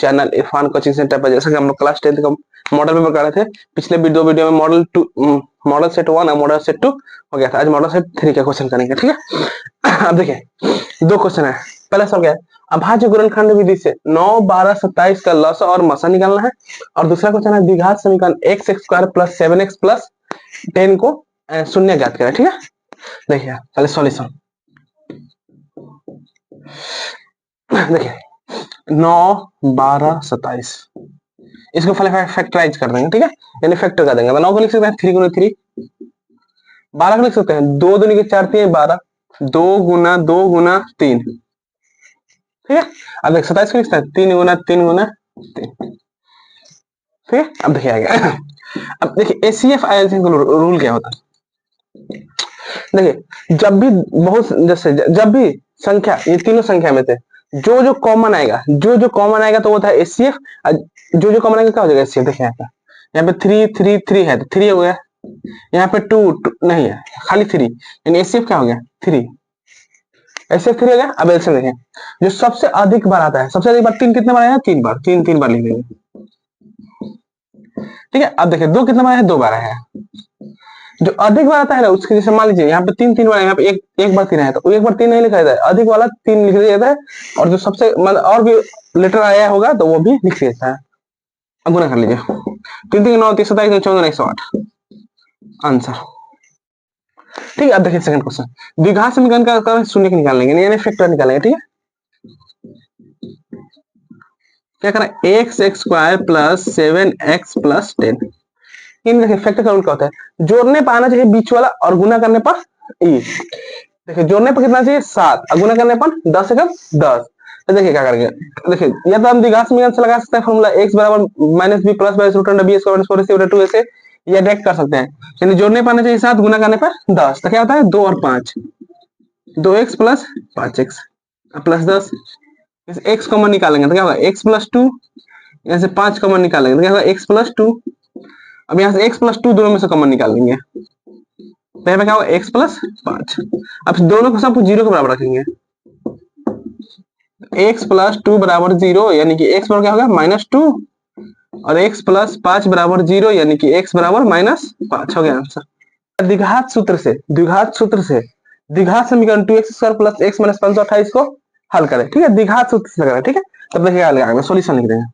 Channel Irfan coaching centre पर। जैसा कि हम लोग क्लास 10 का मॉडल पेपर कर रहे थे, पिछले दो वीडियो में मॉडल सेट 1 और मॉडल सेट 2 हो गया था। आज मॉडल सेट 3 का क्वेश्चन करेंगे, ठीक है। अब देखिए दो क्वेश्चन है। पहला सवाल क्या है, अभाज्य गुणनखंड विधि से 9, 12, 27 का लसा और मसा निकालना है। और दूसरा क्वेश्चन है द्विघात समीकरण x square plus 7x plus 10 को शून्य ज्ञात करें, ठीक है। देखिए पहले सॉल्यूशन देखिए 9, 12, 27 इसको फैक्टराइज कर देंगे, ठीक है, यानी फैक्टर कर देंगे। 9 को लिख सकते हैं 3 गुना 3, 12 को लिख सकते हैं 2 दूनी के 4 3 12, 2 गुना 2 गुना 3, ठीक है। अब देख 27 को लिखते हैं 3 गुना 3 गुना 3, ठीक है। अब देखिए आगे अब देखिए एसीएफ आईएलसी का रूल क्या होता है। देखिए जब भी जब भी संख्या, ये तीनों संख्या में से जो कॉमन आएगा, जो कॉमन आएगा तो वो होता है एचसीएफ। जो कॉमन आएगा क्या हो जाएगा एचसीएफ। देखिए यहाँ पे 3 3 3 है तो 3 हो गया, यहाँ पे 2 नहीं है खाली 3, यानी एचसीएफ क्या हो गया 3, एचसीएफ 3 हो गया। अब एलसीएम देखें, जो सबसे अधिक बार आता है, सबसे अधिक बार 3 कितने बार आया, 3 बार, 3 बार लिख देंगे, ठीक है। अब देखिए 2 कितने बार है, 2 बार आया है। जो अधिक बार आता है ना उसके, जैसे मान लीजिए यहाँ पे 3 बार, यहाँ पे एक बार 3 है तो एक बार 3 नहीं लिखा जाता है, अधिक वाला 3 लिख दिया जाता है। और जो सबसे मतलब और भी लेटर आया होगा तो वो भी लिख दिया जाता है। अब गुना कर लीजिए 3 3 9 30 27 14 108 आंसर, ठीक है। अब देखिए सेकंड क्वेश्चन, द्विघात समीकरण का शून्य निकालेंगे यानी फैक्टर निकालेंगे, ठीक है। क्या करना है, x square plus 7x plus 10। इन देखिए फैक्टर का रूल क्या होता है, जोड़ने पर आना चाहिए बीच वाला और गुना करने पर ई। देखिए जोड़ने पर कितना चाहिए 7 और गुना करने पर 10 से कम 10। तो देखिए क्या करेंगे, देखिए या तो हम द्विघात समीकरण से लगा सकते हैं फॉर्मूला x बराबर minus b plus by root under b square minus 4ac बटा 2a से, या डायरेक्ट कर सकते हैं, यानी जोड़ने पर आना चाहिए 7 गुना करने पर 10। तो क्या होता है 2 और 5, 2x प्लस 5x प्लस 10। इस x कॉमन निकालेंगे तो क्या होगा x प्लस 2, यहाँ से 5 कॉमन निकालेंगे तो क्या होगा x प्लस 2। अब यहाँ से x प्लस 2 दोनों में से कॉमन निकाल लेंगे तो यहाँ पे क्या होगा x प्लस 5। अब दोनों को सब 0 के बराबर रखेंगे, x प्लस 2 बराबर 0, यानी कि x बराबर क्या होगा माइनस 2, और x प्लस 5 बराबर 0, यानी कि x बराबर माइनस 5 हो गया आंसर। द्विघात सूत्र से द्विघात समीकरण 2x square plus x minus 528 को हल करें, ठीक है। द्विघात सूत्र से करें, ठीक है। तब देखिए क्या लगाएंगे, सॉल्यूशन लिख देंगे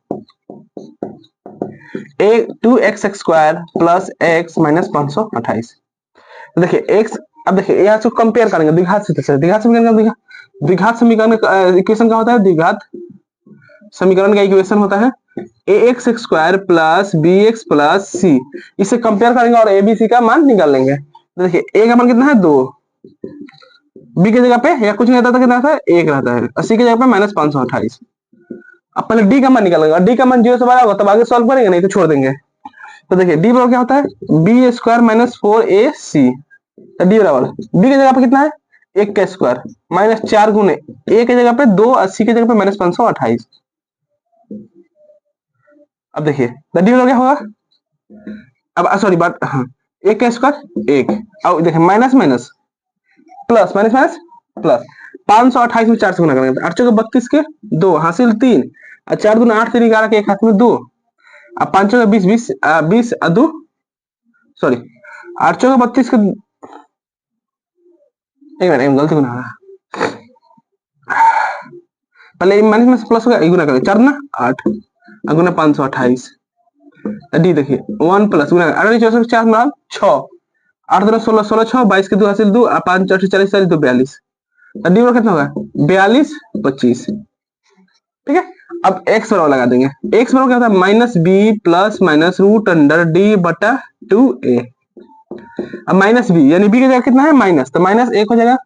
2x square plus x minus 528। देखिए x, अब देखिए यहाँ से कंपेयर करेंगे द्विघात सूत्र से। द्विघात समीकरण का इक्वेशन क्या होता है, द्विघात समीकरण का इक्वेशन होता है ax square plus bx plus c। इसे कंपेयर करेंगे और abc का मान निकाल लेंगे। तो देखिए a का मान कितना है 2, b की जगह पे या कुछ नहीं रहता था, कितना रहता है 1 रहता है, और c की जगह पे माइनस 528। अब पहले d का मान निकालेंगे, d का मान 0 से बड़ा होगा तब आगे सॉल्व करेंगे, नहीं तो छोड़ देंगे। तो देखिए d बराबर क्या होता है b स्क्वायर माइनस 4ac। तो d बराबर b की जगह पे कितना है 1 का स्क्वायर माइनस 4 गुने a की जगह पे 2, 80 की जगह पे माइनस 528। अब देखिए डी बराबर क्या होगा, अब सॉरी बात, हाँ 1 का स्क्वायर 1, अब देखिए minus minus plus minus minus plus 528 में 4 से गुना करेंगे, 8 चौके 32 के 2 हासिल 3, और 4 दूना 8 3 11 के एक हाथ में 2, अब 5 चौके 20 20 20 2 सॉरी 8 चौके 32 के, एक मिनट गलती गुना पहले माइनस में प्लस हो गया, गुना करेंगे 4 ना 8 गुना 528। डी देखिए 1 प्लस गुना 4 में 6, 8 दूना 16 16 6 22 के 2 हासिल 2, 5 4 40 40 2 42। डी बराबर कितना होगा 42 25, ठीक है। अब x बराबर लगा देंगे, x बराबर क्या होता है minus b plus minus root under d बटा 2a। अब माइनस बी यानी बी की जगह कितना है माइनस, तो माइनस 1 हो जाएगा,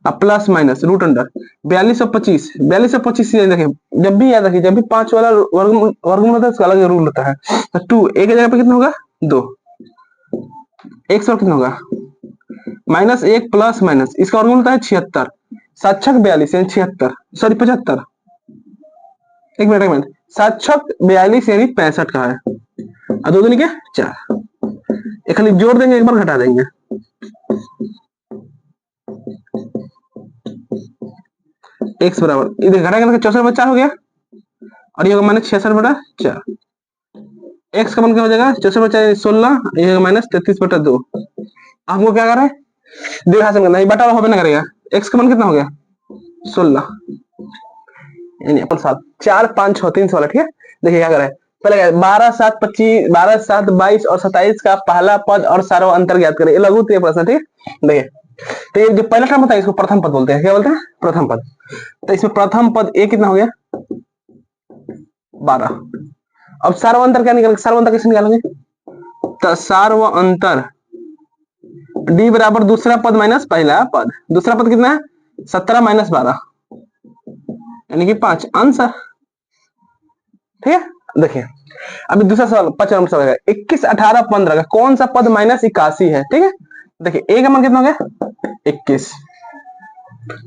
अब प्लस माइनस रूट अंडर 42 और 25, 42 और 25 देखिए जब भी याद रखिए, जब भी 5 वाला वर्गमूल होता है उसका अलग रूल होता है। तो 2 a की जगह पे कितना होगा 2, x और कितना होगा माइनस 1 प्लस माइनस, इसका वर्गमूल होता है 76, 7 6 42 यानी 76 सॉरी 75, एक मिनट 7 6 42 यानी 65 का है, और 2 दूनी के 4, एक खाली जोड़ देंगे एक बार घटा देंगे, x बराबर इधर घटा करके 64 में 4 हो गया, और ये होगा माइनस 66/4। एक्स का मान क्या हो जाएगा 64/4 16, ये होगा माइनस 33/2। हमको क्या कर रहा है देख हासिल करना है, बटा हो ना करेगा। एक्स का मान कितना हो गया 16, यानी अपन सात 4 5 6 3 16। ठीक है, देखिए क्या कर रहा है पहले 12 7 25 12 7 22 और 27 का पहला पद और सारा अंतर ज्ञात करें। ये लघु उत्तरीय प्रश्न। ठीक है, देखिए तो ये जो पहला टर्म होता है इसको प्रथम पद बोलते हैं। क्या बोलते हैं प्रथम पद। तो इसमें प्रथम पद ए कितना हो गया 12। अब सार्व अंतर क्या निकालेंगे, सार्व अंतर कैसे निकालेंगे, तो सार्व अंतर डी बराबर दूसरा पद माइनस पहला पद। दूसरा पद कितना है 17 माइनस 12 यानी कि 5 आंसर। ठीक है, देखिए अभी दूसरा सवाल 5 नंबर सवाल है 21 18 15 का कौन सा पद माइनस 81 है। ठीक है, देखिए ए का मान कितना हो गया 21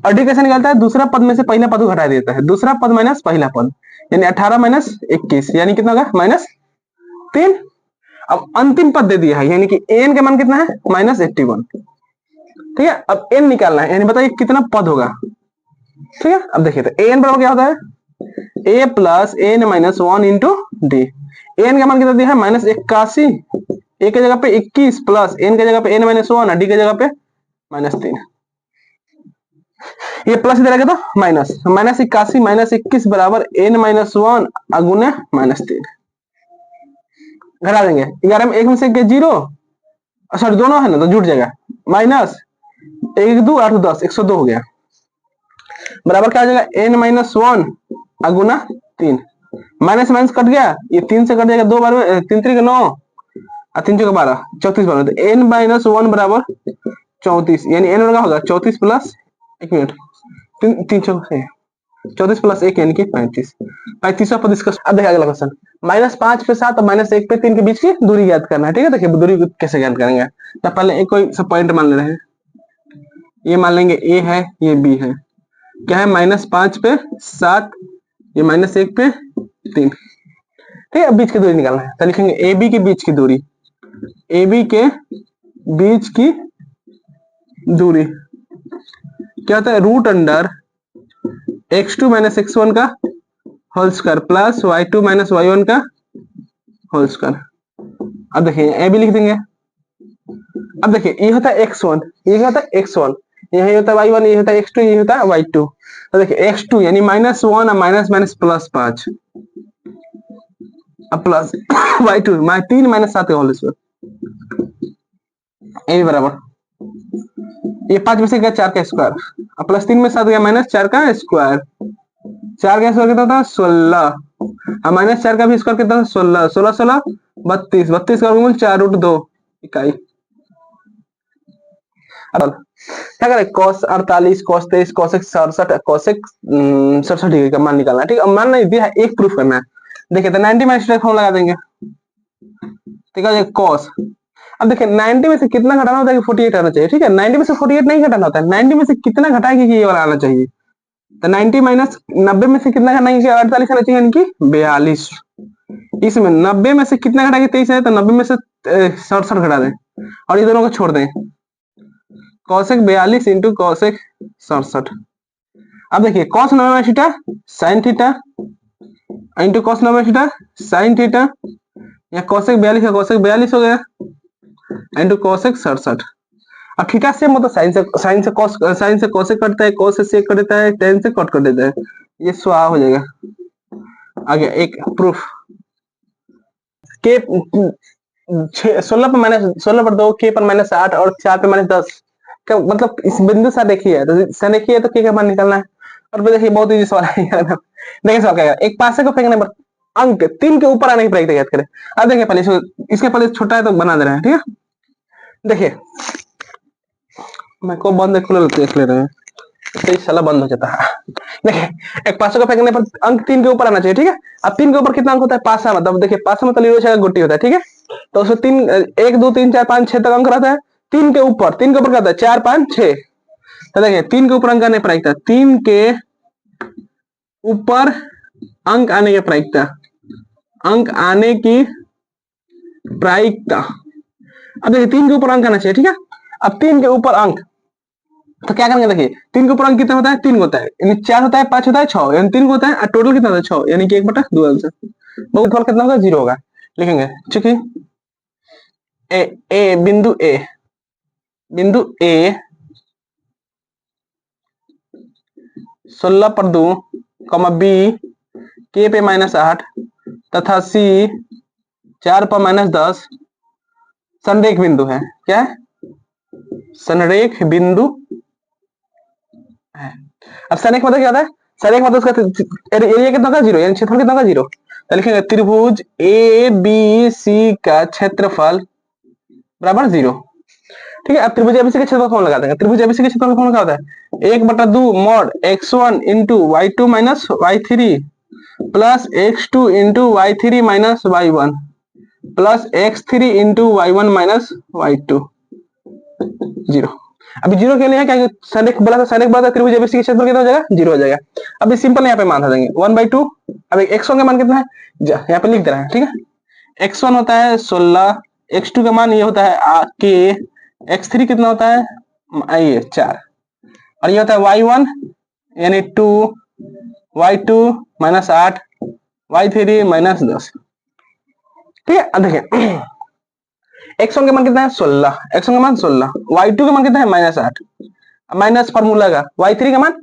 और डी कैसे निकालता है दूसरा पद में से पहला पद को घटा देता है। दूसरा पद माइनस पहला पद यानी 18 माइनस 21 यानी कितना होगा -3। अब अंतिम पद दे दिया है यानी कि एन का मान कितना है -81। ठीक है, अब एन निकालना है यानी बताइए कितना पद होगा। ठीक है, अब देखिए तो एन बराबर क्या होता है A plus N minus 1 into D. N का मान कितना दिया है -81, ए के जगह पे 21 प्लस एन के जगह पे एन माइनस 1 डी के जगह पे -3। ये प्लस इधर आ गया तो माइनस -81 -21 बराबर एन माइनस 1 अगुने -3। घटा देंगे 11 में 1 में से 0 सॉरी दोनों है ना तो जुट जाएगा माइनस 1 2 8 10 102 हो गया बराबर क्या हो जाएगा एन माइनस 1 अगुना 3। माइनस माइनस कट गया ये 3 से कट जाएगा 2 बार में 3 3 9 और 3 4 12 34 बार तो एन माइनस 1 बराबर 34 यानी एन का होगा 34 प्लस 1 मिनट 3 34 प्लस 1 यानी कि 35 पद इसका। अब देखिए अगला क्वेश्चन -5 पे 7 और -1 पे 3 के बीच की दूरी ज्ञात करना है। ठीक है, देखिए दूरी कैसे ज्ञात करेंगे तो पहले एक कोई सब पॉइंट मान ले रहे हैं। ये मान लेंगे ए है ये बी है क्या है -5 पे 7 ये -1 पे 3। ठीक है, बीच की दूरी निकालना है तो लिखेंगे ए बी के बीच की दूरी ए बी के बीच की दूरी क्या होता है √x2 - x1 का whole square plus y2 - y1 का होल स्क्वायर। अब देखिए ए बी लिख देंगे। अब देखिए ये होता है x1 ये होता है x1 यही होता है y1 ये होता है x2 ये होता है y2। तो देखिए x2 यानी -1 और माइनस माइनस प्लस 5 अब प्लस y2 3 - 7 का होल स्क्वायर ए बी बराबर ये 5 में से गया 4 का स्क्वायर अब प्लस 3 में 7 गया -4 का स्क्वायर 4 का स्क्वायर कितना था 16 और -4 का भी स्क्वायर कितना था 16 16 16 32 32 का वर्गमूल 4√2 इकाई। अब क्या करें cos 48 cos 23 cos 67 cos 67 degree का मान निकालना है। ठीक है, मान नहीं दिया है एक प्रूफ करना है। देखिए तो 90 माइनस फॉर्म लगा देंगे। ठीक है cos अब देखिए 90 में से कितना घटाना होता है कि 48 आना चाहिए। ठीक है, 90 में से 48 नहीं घटाना होता है 90 में से कितना घटाएंगे कि ये वाला आना चाहिए। तो 90 माइनस 90 में से कितना घटाएंगे कि 48 आना चाहिए यानी कि 42। इसमें 90 में से कितना घटाएंगे 23 है तो 90 में से 67 घटा दें और ये दोनों को छोड़ दें cosec 42 इंटू cosec 67। अब देखिए cos 90 theta sin theta into cos 90 theta sin theta या cosec 42 का cosec 42 हो गया इंटू cosec 67। अब थीटा से मतलब साइन से cosec कटता है cos से sec कट देता है tan से कट कर देता है ये स्वाहा हो जाएगा। आगे एक प्रूफ के 16 पर -16/2 k पर -8 और 4 पे -10 का मतलब इस बिंदु से देखिए तो देखिए तो k का मान निकालना है। और देखिए बहुत इजी सवाल है देखिए सवाल क्या है एक पासे को फेंकने पर अंक 3 के ऊपर आने की प्रक्रिया याद करें। अब देखिए पहले इसके पहले छोटा है तो बना दे रहे हैं। ठीक है, देखिए मैं को बंद खुले देख ले रहे हैं तो इस साला बंद हो जाता है। देखिए एक पासे को फेंकने पर अंक 3 के ऊपर आना चाहिए। ठीक है, अब 3 के ऊपर कितना अंक होता है पासा मतलब देखिए पासा मतलब लोचा का गुट्टी होता है। ठीक है, तो उसमें 3 1 2 3 4 5 6 तक अंक रहता है। 3 के ऊपर क्या होता है 4 5 6 तो देखिए 3 के ऊपर अंक आने प्रायिकता 3 के ऊपर अंक आने की प्रायिकता अब देखिए 3 के ऊपर अंक आना चाहिए। ठीक है, अब 3 के ऊपर अंक तो क्या करेंगे, देखिए 3 के ऊपर अंक कितना होता है, 3 होता है, यानी 4 होता है, 5 होता है, 6, यानी 3 होता है, और टोटल कितना होता है 6, यानी कि 1/2 आंसर। बहुत फल कितना होगा, 0 होगा। लिखेंगे ठीक है, ए ए बिंदु ए, बिंदु ए 16 पर 2, बी के पे -8 तथा सी 4 पर -10 संरेख बिंदु है। क्या है, संरेख बिंदु है। अब संरेख मतलब क्या होता है, संरेख मतलब उसका एरिया कितना होगा, 0, यानी क्षेत्रफल कितना होगा, 0। तो लिखेंगे त्रिभुज ए बी सी का क्षेत्रफल बराबर 0। ठीक है, अब त्रिभुज एबीसी का क्षेत्रफल फॉर्म लगा देंगे। त्रिभुज एबीसी का क्षेत्रफल फॉर्म क्या होता है, 1/2 mod x1 into y2 minus y3 plus x2 into y3 minus y1 plus x3 into y1 minus y2 0। अभी 0 के लिए है क्या, संरेख बोला था, संरेख बोला था, त्रिभुज एबीसी का क्षेत्रफल कितना हो जाएगा, 0 हो जाएगा। अभी सिंपल यहाँ पे मान देंगे 1/2। अब x1 का मान कितना है, यहाँ पे लिख दे रहा है। ठीक है, x1 होता है 16, x2 का मान ये होता है के, x3 कितना होता है ये 4, और ये होता है y1 यानी 2, y2 -8, y3 -10। ठीक है, अब देखिए x1 का मान कितना है 16, x1 का मान 16, y2 का मान कितना है -8, माइनस फार्मूला का y3 का मान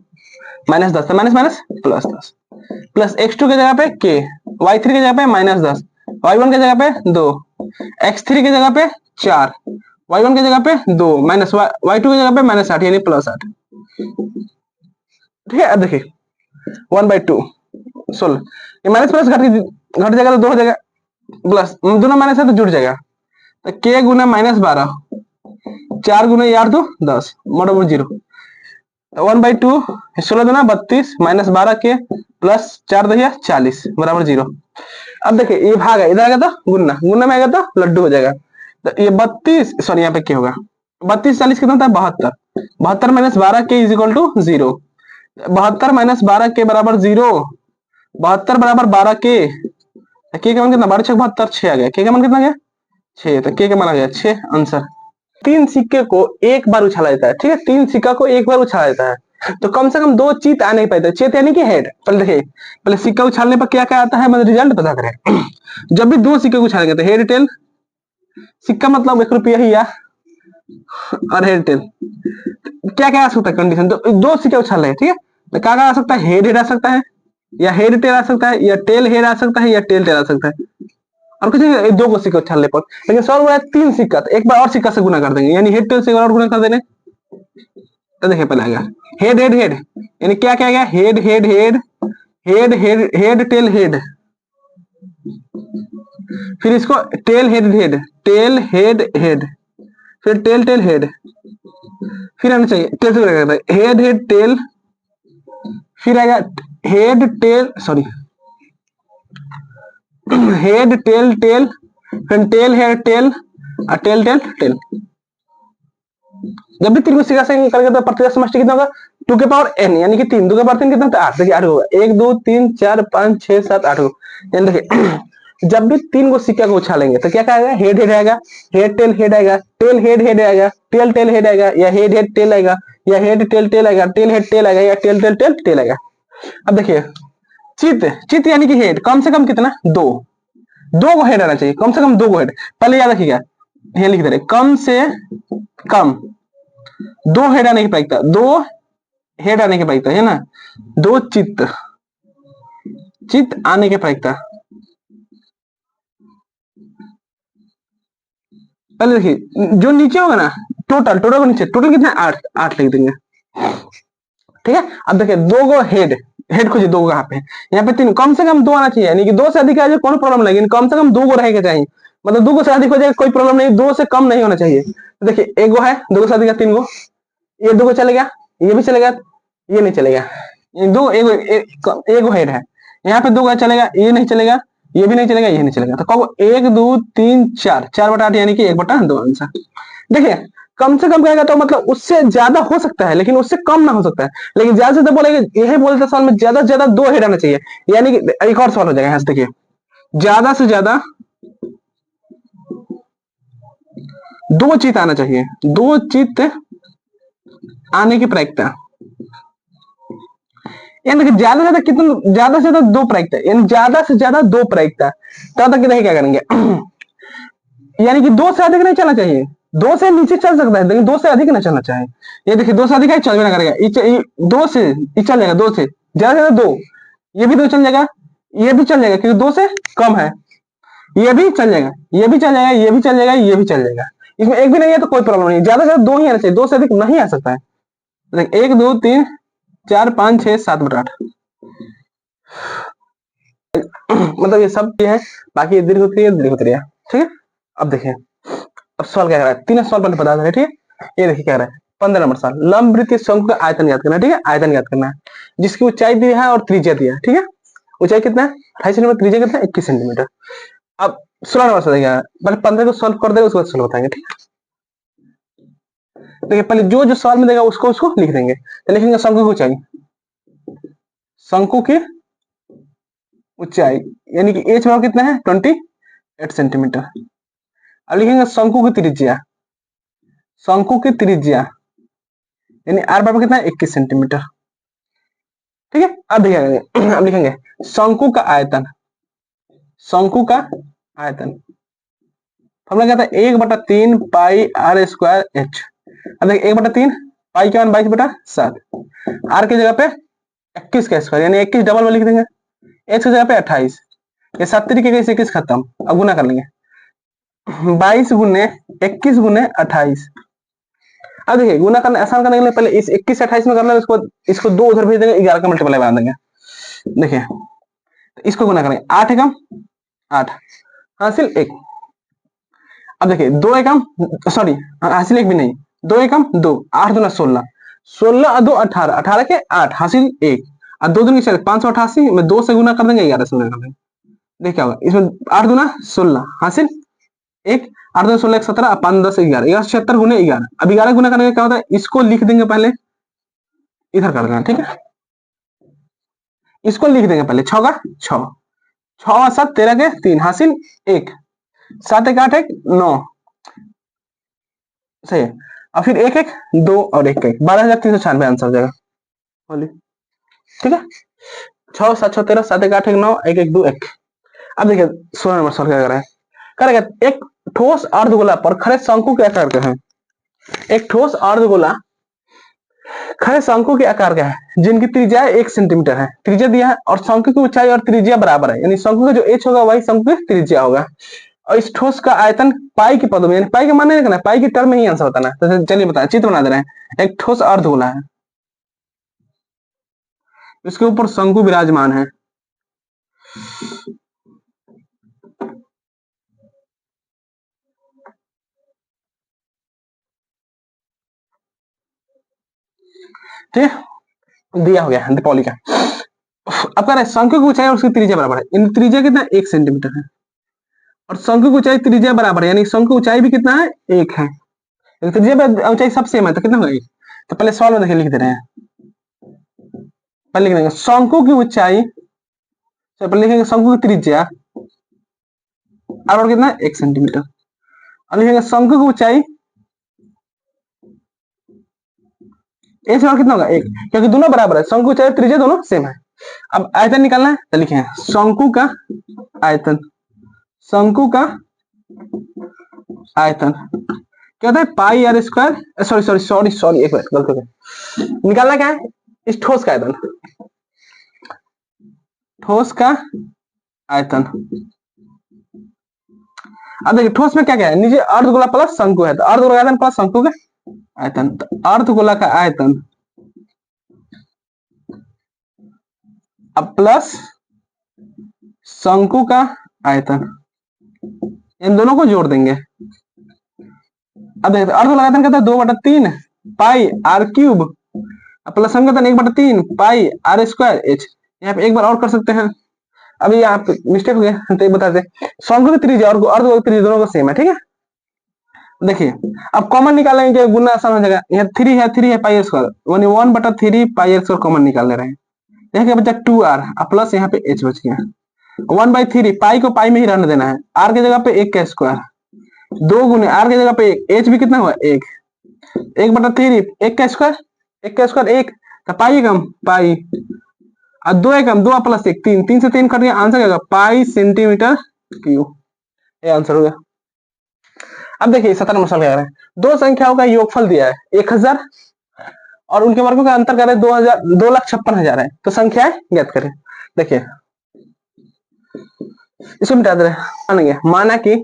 -10, माइनस माइनस +10, प्लस x2 की जगह पे k, y3 की जगह पे -10, y1 की जगह पे 2, x3 की जगह पे 4, y1 की जगह पे 2, माइनस y2 की जगह पे -8 यानी +8। ठीक है, अब देखिए 1/2 16, ये माइनस प्लस घट जाएगा तो 2 हो जाएगा, प्लस दोनों माइनस है तो जुड़ जाएगा, तो k गुना -12, 4 गुना 8 तो 10 बराबर 0। 1/2 16 दूना 32 -12 के प्लस 4 दहिया 40 बराबर 0। अब देखिए ये भाग है, इधर आएगा तो गुना, गुना में आएगा तो लड्डू हो जाएगा। तो ये 32 सॉरी यहाँ पे क्या होगा, 32 40 कितना होता है 72, 72 -12 के इज इक्वल टू 0, 72 -12 के बराबर 0, 72 बराबर 12 के मान कितना, 12 6 72, 6 आ गया, के का मान कितना गया 6, तो के का मान आ गया 6 आंसर। 3 सिक्के को एक बार उछाला जाता है। ठीक है, 3 सिक्का को एक बार उछाला जाता है, तो कम से कम 2 चीत आ नहीं पाते, चीत यानी कि हेड। पहले देखिए, पहले सिक्का उछालने पर क्या क्या आता है, मतलब रिजल्ट पता करें। जब भी 2 सिक्के उछालेंगे तो हेड टेल, सिक्का मतलब 1 रुपया ही या, और हेड टेल क्या क्या आ सकता है कंडीशन, तो 2 सिक्के उछाल रहे, ठीक है, तो क्या क्या आ सकता है, हेड हेड आ सकता है, या हेड टेल आ सकता है, या टेल हेड आ सकता है, या टेल टेल आ सकता है, और कुछ नहीं, 2 को सिक्का उछालने पर। लेकिन सॉल्व हुआ है 3 सिक्का, तो एक बार और सिक्का से गुना कर देंगे, यानी हेड टेल से एक बार और गुना कर देंगे, तो देखिए पहले आएगा हेड हेड हेड, यानी क्या क्या आएगा, head head head head head head tail head, फिर इसको tail head head, tail head head, फिर टेल टेल हेड, फिर आना चाहिए टेल से हेड हेड टेल, फिर आएगा head tail sorry head tail tail, फिर टेल हेड टेल, और टेल टेल टेल। जब भी 3 को सिक्का से करेंगे तो प्रत्येक समष्टि कितना होगा, 2 के पावर n, यानी कि 3, 2 के पावर 3 कितना होता है 8, देखिए 8 होगा, 1 2 3 4 5 6 7 8 होगा। यानी देखिए जब भी 3 को सिक्का को उछालेंगे तो क्या क्या आएगा, हेड हेड आएगा, हेड टेल हेड आएगा, टेल हेड हेड आएगा, टेल टेल हेड आएगा, या हेड हेड टेल आएगा, या हेड टेल टेल आएगा, टेल हेड टेल आएगा, या टेल टेल टेल टेल आएगा। अब देखिए चित, चित यानी कि हेड कम से कम कितना, 2, 2 को हेड आना चाहिए, कम से कम 2 को हेड। पहले याद रखिएगा, ये लिख दे रहे कम से कम 2 हेड आने की प्रायिकता, 2 हेड आने की प्रायिकता है ना, 2 चित्त, चित्त आने की प्रायिकता। पहले देखिए जो नीचे होगा ना, टोटल, टोटल को नीचे, टोटल कितना है 8, 8 लिख देंगे। ठीक है, अब देखिए 2 को हेड, हेड खोजिए 2 कहाँ पे, यहाँ पे 3, कम से कम 2 आना चाहिए, यानी कि 2 से अधिक आ जाए कोई प्रॉब्लम नहीं, कम से कम 2 को रहेगा चाहिए, मतलब 2 को से अधिक हो जाए कोई प्रॉब्लम नहीं, 2 से कम नहीं होना चाहिए। तो देखिए 1 गो है, 2 को से अधिक है 3 गो, ये 2 को चलेगा, ये भी चलेगा, ये नहीं चलेगा, ये 2 एक हेड है, यहाँ पे 2 का चलेगा, ये नहीं चलेगा, ये भी नहीं चलेगा, ये नहीं चलेगा, तो कहो 1 2 3 4, 4/8 यानी कि 1/2 आंसर। देखिए कम से कम कहेगा तो मतलब उससे ज्यादा हो सकता है, लेकिन उससे कम ना हो सकता है, लेकिन ज्यादा से ज्यादा बोलेगा, यही बोलते सवाल में ज्यादा से ज्यादा 2 हेड आना चाहिए, यानी कि एक और सवाल हो जाएगा यहाँ से, देखिए ज्यादा से ज्यादा 2 चित आना चाहिए, 2 चित आने की प्रायिकता, यानी कि ज्यादा से ज्यादा कितना, ज्यादा से ज्यादा दो प्रायिकता, यानी ज्यादा से ज्यादा दो प्रायिकता, तब तक देखिए क्या करेंगे यानी कि दो से अधिक नहीं चलना चाहिए, दो से नीचे चल सकता है लेकिन दो से अधिक नहीं चलना चाहिए। ये देखिए दो से अधिक है, चल भी ना करेगा, दो से ये चल जाएगा, दो से ज्यादा से ज्यादा दो, ये भी दो चल जाएगा, ये भी चल जाएगा क्योंकि दो से कम है, ये भी चल जाएगा, ये भी चल जाएगा, ये भी चल जाएगा, ये भी चल जाएगा, इसमें एक भी नहीं है तो कोई प्रॉब्लम नहीं, ज्यादा से ज्यादा दो ही आना चाहिए, दो से अधिक नहीं आ सकता है। देखिए 1 2 3 4 5 6 7 बटा 8 मतलब ये सब ये है, बाकी ये दीर्घ उत्तरीय दीर्घ उत्तरीय, ठीक है। अब देखिए अब सवाल क्या कर रहा है, तीन सवाल पहले बता दें, ठीक है। ये देखिए क्या रहा है 15 नंबर सवाल, लंब वृत्तीय शंकु का आयतन याद करना है, ठीक है, आयतन याद करना है, जिसकी ऊंचाई दी है और त्रिज्या दिया है, ठीक है। ऊंचाई कितना है 28 सेंटीमीटर, त्रिज्या कितना है 21 सेंटीमीटर। अब 16 नंबर सवाल देखिए, पहले 15 को सॉल्व कर देगा उसके बाद सॉल्व बताएंगे, ठीक है। देखिए पहले जो जो सवाल में देगा उसको उसको लिख देंगे, तो लिखेंगे शंकु की ऊंचाई, शंकु की ऊंचाई यानी कि एच बराबर कितना है 28 सेंटीमीटर। अब लिखेंगे शंकु की त्रिज्या, शंकु की त्रिज्या यानी आर बराबर कितना है 21 सेंटीमीटर, ठीक है। अब देखिए अब लिखेंगे शंकु का आयतन, शंकु का आयतन फॉर्मूला क्या था 1/3 पाई आर स्क्वायर एच। अब देखिए 1/3 पाई के मान 22/7, आर की जगह पे 21 का स्क्वायर यानी 21 डबल में लिख देंगे, एच की जगह पे 28, ये 7 तरीके के 21 खत्म, अब गुना कर लेंगे 22 गुने 21 गुने 28। अब देखिए गुना करना आसान करने के लिए पहले इस 21 से 28 में करना है, इसको दो उधर भेज देंगे, 11 का मल्टीप्लाई बना देंगे। देखिए इसको गुना करेंगे 8 एकम 8 हासिल 1। अब देखिए 2 एकम सॉरी हासिल 1 भी नहीं, 2 एकम 2, 8 दूना 16, 16 और 2 18, 18 के 8 हासिल 1 और 2 दूनी 588 में 2 से गुना कर देंगे, 11 से गुना कर देंगे। देखिए क्या होगा इसमें 8 दूना 16 हासिल 1, 8 2 16 17 5 10 11, 76 गुने 11। अब 11 गुना करने का क्या होता है, इसको लिख देंगे पहले, इधर कर देना, ठीक है। इसको लिख देंगे पहले 6 का 6, 6 और 7 13 के 3 हासिल 1, 7 1 8 1 9 सही है। और फिर 1 1 2 और 1 1 12,396 आंसर हो जाएगा, बोलिए, ठीक है। 6 7 6 13 7 1 8 1 9 1 1 2 1। अब देखिए 16 नंबर सवाल क्या कर रहा है, करेगा एक ठोस अर्धगोला पर खड़े शंकु के आकार का है, एक ठोस अर्धगोला खड़े शंकु के आकार का है जिनकी त्रिज्या 1 सेंटीमीटर है, त्रिज्या दिया है और शंकु की ऊंचाई और त्रिज्या बराबर है, यानी शंकु का जो एच होगा वही शंकु की त्रिज्या होगा, और इस ठोस का आयतन पाई के पदों में, यानी पाई के मान नहीं रखना, पाई की टर्म में ही आंसर बताना है। तो चलिए बताएं, चित्र बना दे रहे हैं, एक ठोस अर्धगोला है, इसके ऊपर शंकु विराजमान है, ठीक है, दिया हो गया दीपावली का। अब कह रहे हैं शंकु की ऊंचाई और उसकी त्रिज्या बराबर है, इन त्रिज्या कितना 1 सेंटीमीटर है और शंकु की ऊंचाई त्रिज्या बराबर है, यानी शंकु ऊंचाई भी कितना है 1 है, त्रिज्या पे ऊंचाई सब सेम है तो कितना होगा 1। तो पहले सवाल में देखिए लिख दे रहे हैं, पहले लिख देंगे शंकु की ऊंचाई, तो पहले लिखेंगे शंकु की त्रिज्या और कितना 1 सेंटीमीटर, और लिखेंगे शंकु की ऊंचाई ए से और कितना होगा 1, क्योंकि दोनों बराबर है, शंकु ऊंचाई त्रिज्या दोनों सेम है। अब आयतन निकालना है तो लिखे शंकु का आयतन, शंकु का आयतन क्या होता है pi R square, sorry sorry sorry sorry एक मिनट गलत हो गया, निकालना क्या है इस ठोस का आयतन, ठोस का आयतन। अब देखिए ठोस में क्या क्या है, नीचे अर्धगोला प्लस शंकु है, तो अर्धगोला का आयतन प्लस शंकु का आयतन, तो अर्धगोला का आयतन अब प्लस शंकु का आयतन, इन दोनों को जोड़ देंगे। अब देखते अर्धगोला का आयतन कहता है 2/3 पाई आर क्यूब प्लस शंकु का आयतन 1/3 पाई आर स्क्वायर एच। यहाँ पे एक बार और कर सकते हैं, अभी यहाँ पे मिस्टेक हो गया तो बता दे, शंकु की त्रिज्या और अर्धगोला की त्रिज्या दोनों का सेम है, ठीक है। देखिए अब कॉमन निकालेंगे, गुना आसान हो जाएगा, यहाँ 3 है pi R square, 1/3 pi R square common निकाल ले रहे हैं, देखिए बचा 2r प्लस यहाँ पे h बच गया, 1/3 पाई को पाई में ही रहने देना है, r की जगह पे 1 का स्क्वायर, 2 गुने r की जगह पे 1, h भी कितना हुआ 1, 1/3 1 का स्क्वायर एक का स्क्वायर एक, तो पाई कम पाई, और दो एकम दो प्लस एक तीन, तीन से तीन कट गया, आंसर क्या होगा पाई सेंटीमीटर क्यूब। ये आंसर हो गया। अब देखिए 17 नंबर सवाल क्या कर रहे हैं, दो संख्याओं का योगफल दिया है 1000 और उनके वर्गों का अंतर कर रहे 2000 2,56,000 है, तो संख्याएं ज्ञात करें। देखिए इसको मिटा दे रहे, माना कि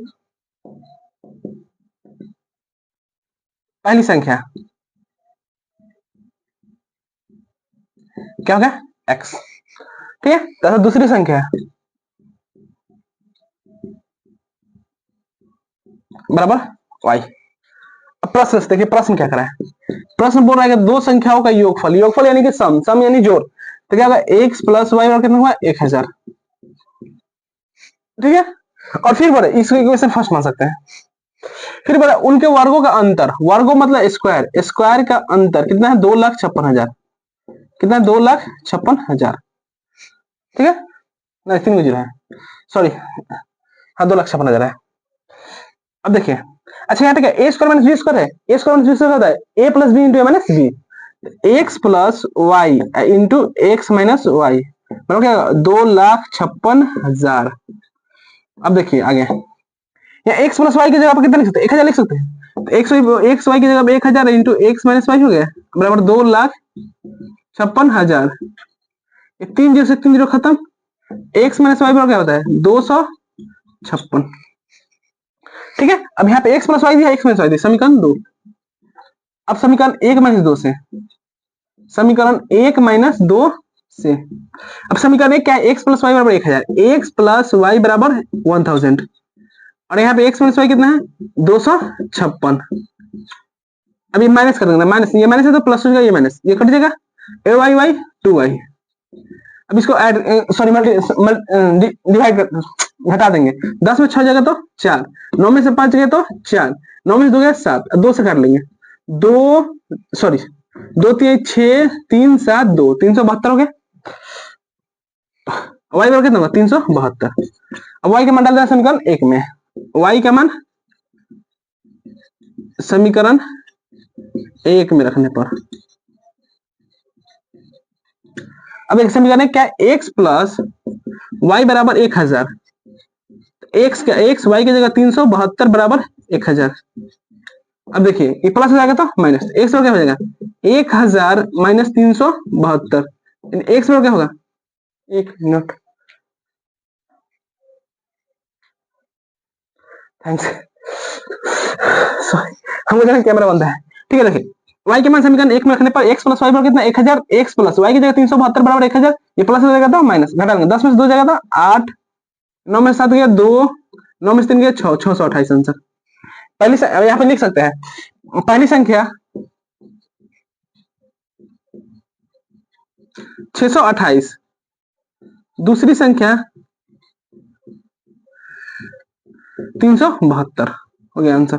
पहली संख्या क्या होगा x, ठीक है, तथा दूसरी संख्या बराबर y। अब प्रश्न देखिए, प्रश्न क्या करा है, प्रश्न बोल रहा है कि दो संख्याओं का योगफल, योगफल यानी कि सम, सम यानी जोड़, तो क्या होगा x प्लस वाई और कितना हुआ 1000, ठीक है। और फिर बोले इसको इक्वेशन फर्स्ट मान सकते हैं, फिर बोले उनके वर्गों का अंतर, वर्गों मतलब स्क्वायर, स्क्वायर का अंतर कितना है 2,56,000, कितना 2,56,000, ठीक है, नहीं 3 जीरो है, सॉरी, हाँ 2,56,000 है। अब देखिए अच्छा यहाँ पे क्या A square minus B square है, A square minus B square होता है A plus B into A minus B, X plus Y into X minus Y, मतलब क्या 2,56,000। अब देखिए आगे यहाँ एक्स प्लस वाई की जगह पर कितना लिख सकते हैं 1,000 लिख सकते हैं, तो एक्स वाई की जगह पर 1,000 इंटू एक्स माइनस वाई हो गया बराबर 2,56,000, ये 3 जीरो से 3 जीरो खत्म, एक्स माइनस वाई बराबर क्या होता है 256, ठीक है। अब यहाँ पे x प्लस वाई दिया, x माइनस वाई दिया, समीकरण 2। अब समीकरण 1 माइनस 2 से, समीकरण 1 माइनस 2 से, अब समीकरण 1 क्या है x प्लस वाई बराबर 1000, x प्लस वाई बराबर 1000, और यहाँ पे x माइनस वाई कितना है 256। अब ये माइनस कर देंगे, माइनस ये माइनस है तो प्लस हो जाएगा, ये माइनस ये कट जाएगा, ए वाई वाई 2y। अब इसको ऐड सॉरी डिवाइड घटा देंगे, 10 में 6 जगह तो 4, 9 में से 5 जगह तो 4, 9 में से 2 गया 7, 2 से कर लेंगे, 2 सॉरी 2 3 6 3 7 2 372 हो गया, y बराबर कितना होगा 372। अब y का मान डाल देना समीकरण 1 में, y का मान समीकरण 1 में रखने पर, अब एक समीकरण है क्या x प्लस वाई बराबर 1000, एक्स का एक्स वाई की जगह 372 बराबर 1000। अब देखिए ये प्लस हो जाएगा तो माइनस, एक्स बराबर क्या हो जाएगा 1000 माइनस 372, एक्स बराबर क्या होगा, एक मिनट थैंक्स सॉरी हमको जरा कैमरा बंद है, ठीक है। देखिए y के मान समीकरण 1 में रखने पर x प्लस वाई बराबर कितना 1000, x प्लस वाई की जगह 372 बराबर 1000, ये प्लस हो जाएगा तो माइनस, घटा देंगे 10 में से 2 जाएगा तो 8, 9 में से 7 गया 2, 9 में से 3 गया 6, 628 आंसर। पहली यहाँ पे लिख सकते हैं, पहली संख्या 628, दूसरी संख्या 372 हो गया आंसर।